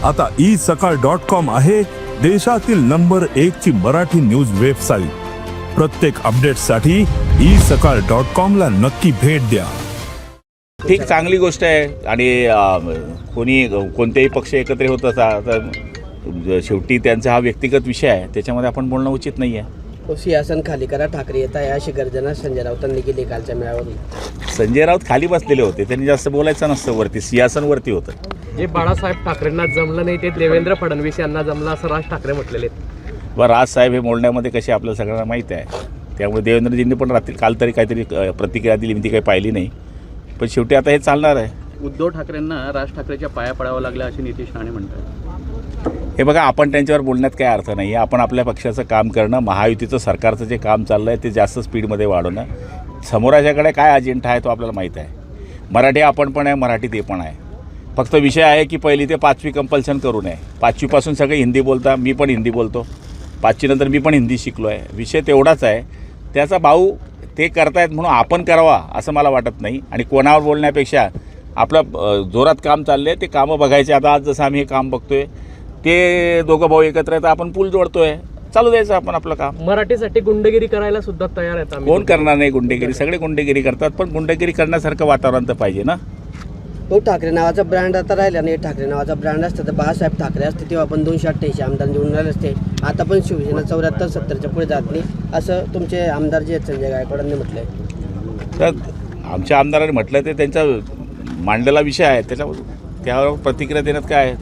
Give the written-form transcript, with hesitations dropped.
आता isakal.com आहे देशातील नंबर 1 ची मराठी न्यूज वेबसाईट। प्रत्येक अपडेटसाठी isakal.com ला नक्की भेट द्या। ठीक, चांगली गोष्ट आहे। आणि कोणतेही पक्ष एकत्र होत तर शेवटी त्यांचा हा व्यक्तिगत विषय आहे, त्याच्यामध्ये आपण बोलणं उचित नाही आहे। सिंहासन खाली करा, ठाकरे येत आहे अशी गर्जना संजय राऊतांनी केली कालच्या मेळाव्यात। संजय राऊत खाली बसलेले होते, त्यांनी जास्त बोलायचं नसतं, वरती सिंहासनवरती होतं। जे बाळासाहेब ठाकरेंना जमलं नाही ते देवेंद्र फडणवीस यांना जमलं असं राज ठाकरे म्हटलेले आहेत। व राजसाहेब हे बोलण्यामध्ये कसे आपल्याला सगळ्यांना माहीत आहे, त्यामुळे देवेंद्रजींनी पण रात्री काल तरी काहीतरी प्रतिक्रिया दिली, मी ती काही पाहिली नाही, पण शेवटी आता हे चालणार आहे। उद्धव ठाकरेंना राज ठाकरेच्या पाया पडावं लागलं असे नितीश राणे म्हणतात। हे बघा, आपण त्यांच्यावर बोलण्यात काही अर्थ नाही आहे। आपण आपल्या पक्षाचं काम करणं, महायुतीचं सरकारचं जे काम चाललं आहे ते जास्त स्पीडमध्ये वाढवणं, समोराच्याकडे काय अजेंडा आहे तो आपल्याला माहीत आहे। मराठी आपण पण आहे, मराठी ते पण आहे। फक्त विषय आहे की पहिली ते 5वी कंपल्शन करू नये। 5वीपासून सगळे हिंदी बोलता, मी पण हिंदी बोलतो, 5वी नंतर मी पण हिंदी शिकलो आहे। विषय तेवढाच आहे, त्याचा भाऊ ते करतायत म्हणून आपण करावा असं मला वाटत नाही। आणि कोणावर बोलण्यापेक्षा आपलं जोरात काम चाललं आहे ते कामं बघायचे। आता आज जसं आम्ही हे काम बघतोय ते दोघं भाऊ एकत्र आहेत, आपण पूल जोडतोय, चालू द्यायचं आपण आपलं काम। मराठीसाठी गुंडगिरी करायला सुद्धा तयार आहेत आम्ही। कोण करणार नाही गुंडेगिरी? सगळे गुंडेगिरी करतात, पण गुंडेगिरी करण्यासारखं वातावरण तर पाहिजे ना। तो ठाकरे नावाचा ब्रँड आता राहिला नाही। ठाकरे नावाचा ब्रँड असतं तर बाळासाहेब ठाकरे असते तेव्हा आपण 288 आमदार निवडून राहिले असते। आता पण शिवसेना 74-70च्या पुढे जात नाही असं तुमचे आमदार जे आहेत संजय गायकवाडांनी म्हटलंय। तर आमच्या आमदारांनी म्हटलं ते त्यांचा मांडलेला विषय आहे, त्यावर प्रतिक्रिया देण्यात काय आहे?